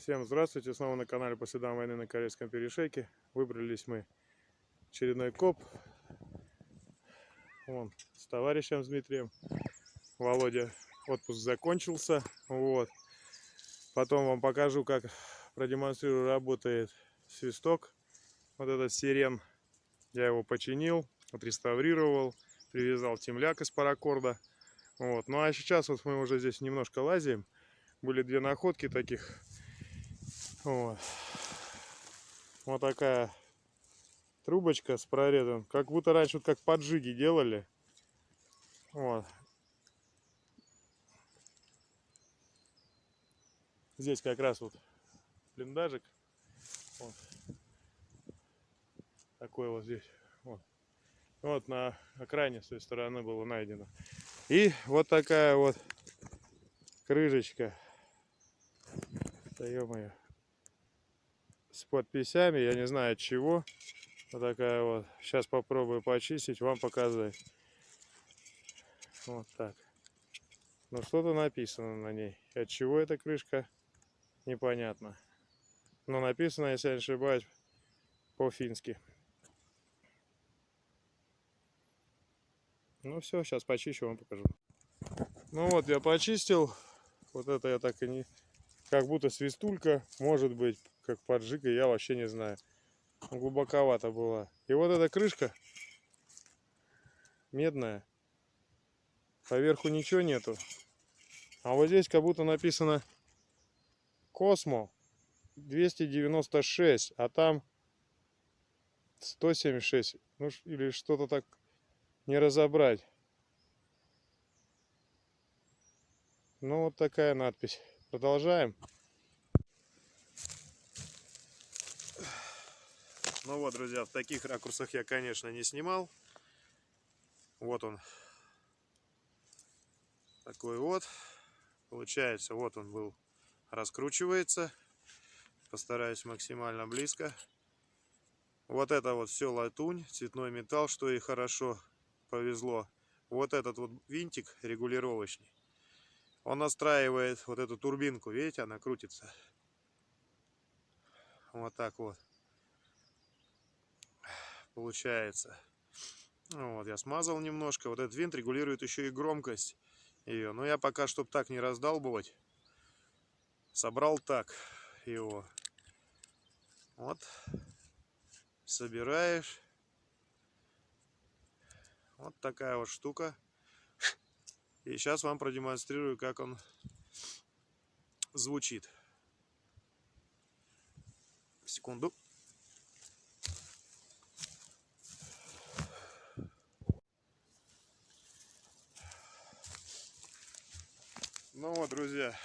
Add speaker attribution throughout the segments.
Speaker 1: Всем здравствуйте, снова на канале По следам войны на Корейском перешейке. Выбрались мы очередной коп. Вон, с товарищем, с Дмитрием. Володя отпуск закончился. Вот. Потом вам покажу, как продемонстрирую, работает свисток. Вот этот сирен. Я его починил, отреставрировал, привязал темляк из паракорда. Вот. Ну а сейчас вот мы уже здесь немножко лазим. Были две находки таких. Вот. Вот такая трубочка с прорезом, как будто раньше вот как поджиги делали. Вот. Здесь как раз вот блиндажик. Вот. Такой вот здесь. Вот. Вот на окраине с той стороны было найдено. И вот такая вот крышечка. Да ё-моё. С подписями, я не знаю от чего. Вот такая вот. Сейчас попробую почистить, вам показать. Вот так. Ну что-то написано на ней. От чего эта крышка, непонятно. Но написано, если я не ошибаюсь, по-фински. Ну все, сейчас почищу, вам покажу. Ну вот, я почистил. Вот это я так и не... Как будто свистулька, может быть, как поджига, я вообще не знаю. Глубоковато была. И вот эта крышка медная. Поверху ничего нету. А вот здесь как будто написано Космо 296, а там 176. Ну или что-то так, не разобрать. Ну вот такая надпись. Продолжаем. Ну вот, друзья, в таких ракурсах я, конечно, не снимал. Вот он. Такой вот. Получается, вот он был. Раскручивается. Постараюсь максимально близко. Вот это вот все латунь, цветной металл, что и хорошо повезло. Вот этот вот винтик регулировочный. Он настраивает вот эту турбинку. Видите, она крутится. Вот так вот. Получается. Вот, я смазал немножко. Вот этот винт регулирует еще и громкость ее. Но я пока, чтобы так не раздалбывать, собрал так его. Вот. Собираешь. Вот такая вот штука. И сейчас вам продемонстрирую, как он звучит. Секунду. Ну вот, друзья,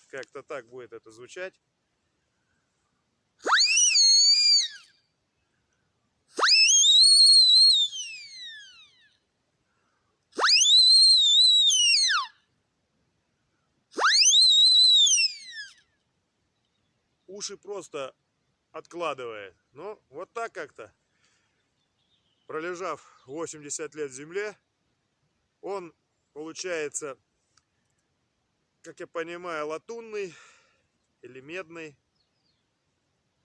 Speaker 1: как-то так будет это звучать. Уши просто откладывает. Ну, вот так как-то. Пролежав 80 лет в земле, он получается, как я понимаю, латунный или медный.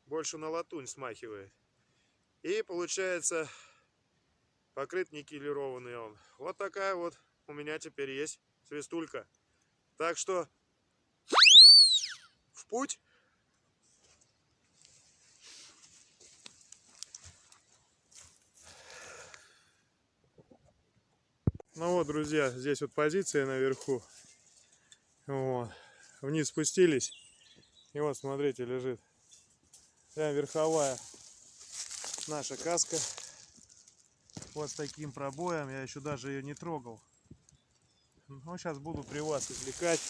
Speaker 1: Больше на латунь смахивает. И получается, покрыт никелированный он. Вот такая вот у меня теперь есть свистулька. Так что в путь. Ну вот, друзья, здесь вот позиция наверху. Вот. Вниз спустились. И вот, смотрите, лежит прям верховая наша каска. Вот с таким пробоем. Я еще даже ее не трогал. Ну, сейчас буду при вас извлекать.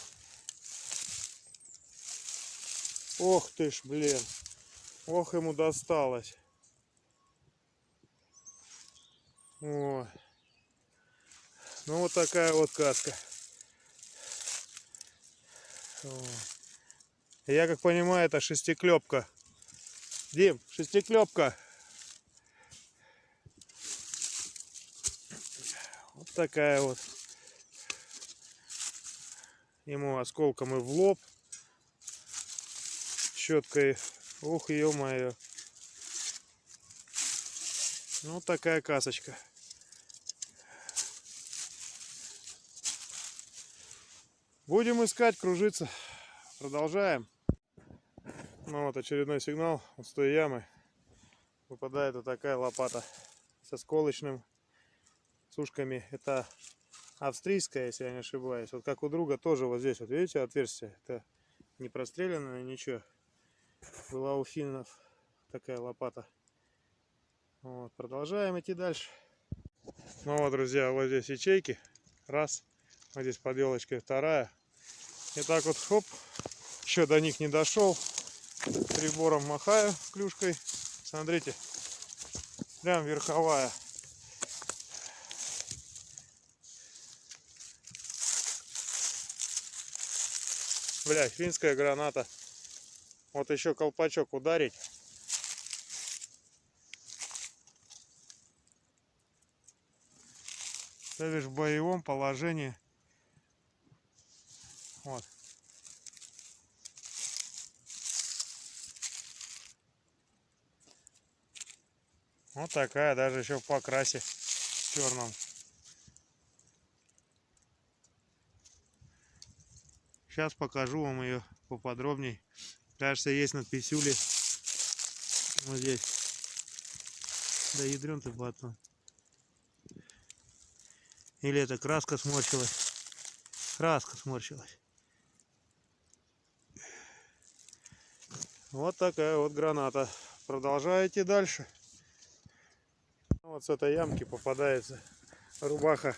Speaker 1: Ох ты ж, блин. Ох, ему досталось. Вот. Ну, вот такая вот каска. Вот. Я как понимаю, это шестиклепка. Дим, шестиклепка. Вот такая вот. Ему осколком и в лоб. щеткой. Ух, ё-моё. Ну, такая касочка. Будем искать, кружиться. Продолжаем. Ну вот очередной сигнал вот с той ямы. Выпадает вот такая лопата со сколочным, с ушками. Это австрийская, если я не ошибаюсь. Вот как у друга тоже вот здесь, вот видите, отверстие. Это не простреленное, ничего. Была у финнов такая лопата. Вот, продолжаем идти дальше. Ну вот, друзья, вот здесь ячейки. Раз. Вот здесь под елочкой вторая. И так вот, хоп. Еще до них не дошел. Прибором махаю клюшкой. Смотрите. Прям верховая. Блядь, финская граната. Вот еще колпачок ударить. То лишь в боевом положении. Вот. Вот такая, даже еще в покрасе черном. Сейчас покажу вам ее поподробней. Кажется, есть надписюли. Вот здесь. Да ядрен ты батон. Или это краска сморщилась. Краска сморщилась. Вот такая вот граната. Продолжаете дальше. Вот с этой ямки попадается рубаха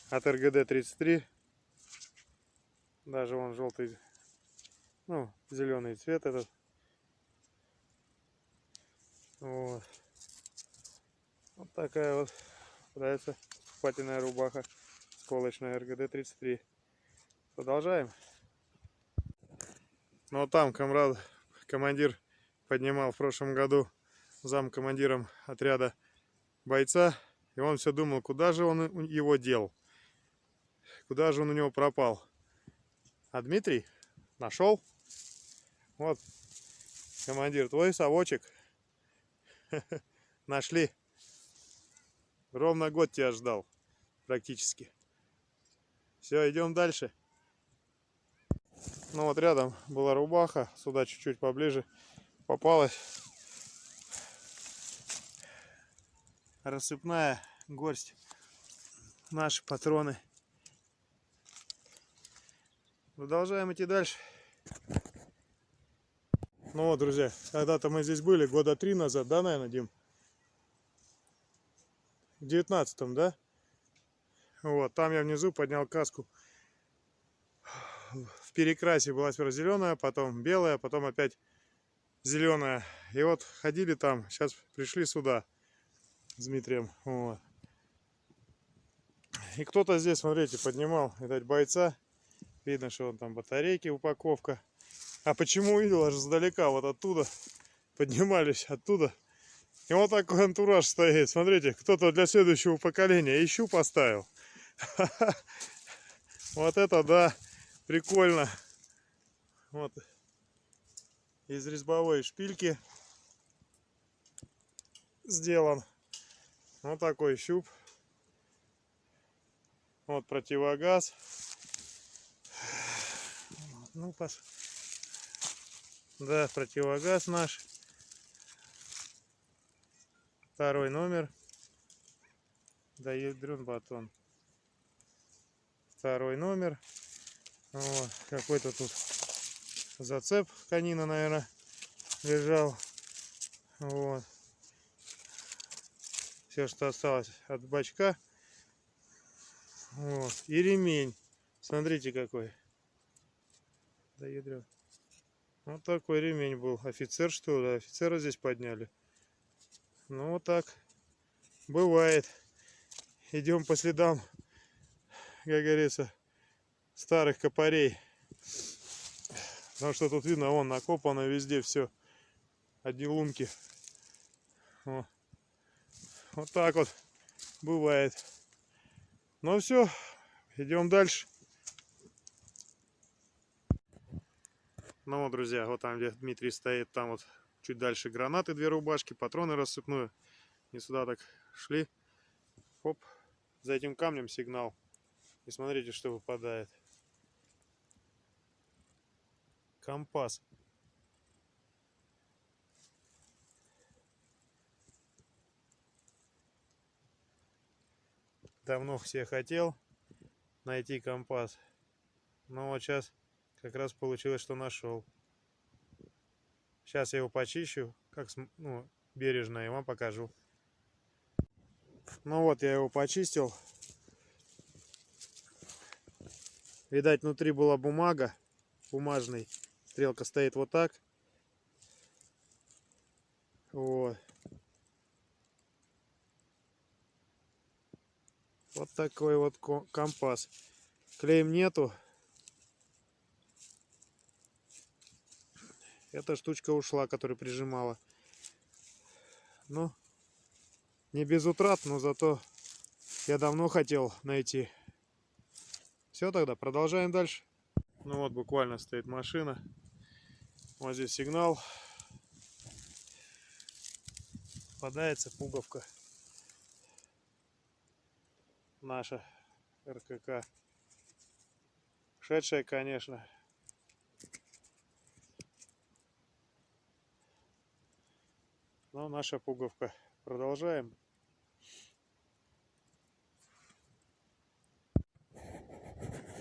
Speaker 1: от РГД-33. Даже вон желтый, ну, зеленый цвет этот. Вот. Вот такая вот попадается патиная рубаха сколочная РГД-33. Продолжаем. Ну вот там командир поднимал в прошлом году замкомандиром отряда бойца. И он все думал, куда же он его дел. Куда же он у него пропал. А Дмитрий нашел. Вот, командир, твой совочек. Нашли. Ровно год тебя ждал. Практически. Все, идем дальше. Ну вот рядом была рубаха. Сюда чуть-чуть поближе попалась. Рассыпная горсть. Наши патроны. Продолжаем идти дальше. Ну вот, друзья, когда-то мы здесь были, года 3 назад, да, наверное, Дим? В 19-м, да? Вот, там я внизу поднял каску. В перекрасе была сперва зеленая, потом белая, потом опять зеленая. И вот ходили там, сейчас пришли сюда с Дмитрием. Вот. И кто-то здесь, смотрите, поднимал, видать, бойца. Видно, что он там батарейки, упаковка. А почему увидел, аж сдалека, вот оттуда. Поднимались оттуда. И вот такой антураж стоит. Смотрите, кто-то для следующего поколения ищу поставил. Вот это да, прикольно. Вот. Из резьбовой шпильки сделан. Вот такой щуп. Вот противогаз. Ну, да, противогаз наш. Второй номер. Да, ядрен батон. Второй номер. Вот. Какой-то тут зацеп конина, наверное, лежал. Вот. Все, что осталось от бачка. Вот. И ремень. Смотрите какой. Да ядрен. Вот такой ремень был. Офицер, что ли? Офицера здесь подняли. Ну вот так. Бывает. Идем по следам, как говорится, старых копарей. Потому что тут видно, вон накопано везде все. Одни лунки. Вот так вот бывает. Ну все, идем дальше. Ну вот, друзья, вот там, где Дмитрий стоит, там вот чуть дальше гранаты, 2 рубашки, патроны рассыпную. И сюда так шли. Хоп, за этим камнем сигнал. И смотрите, что выпадает. Компас. Давно все хотел найти компас. Но вот сейчас как раз получилось, что нашел. Сейчас я его почищу, как бережно, и вам покажу. Ну вот, я его почистил. Видать, внутри была бумага, бумажный. Стрелка стоит вот так. Вот. Вот такой вот компас. Клеем нету. Эта штучка ушла, которая прижимала. Ну, не без утрат, но зато я давно хотел найти. Все, тогда продолжаем дальше. Ну вот, буквально стоит машина. Вот здесь сигнал. Попадается пуговка. Наша РКК. Шедшая, конечно. Но наша пуговка. Продолжаем.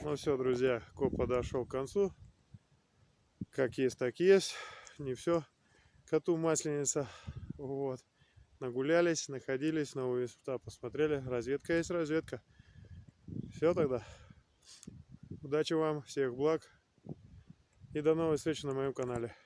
Speaker 1: Ну все, друзья, коп подошел к концу. Как есть, так есть. Не все коту масленица. Вот. Нагулялись, находились, новые места посмотрели. Разведка есть разведка. Все тогда. Удачи вам, всех благ. И до новой встречи на моем канале.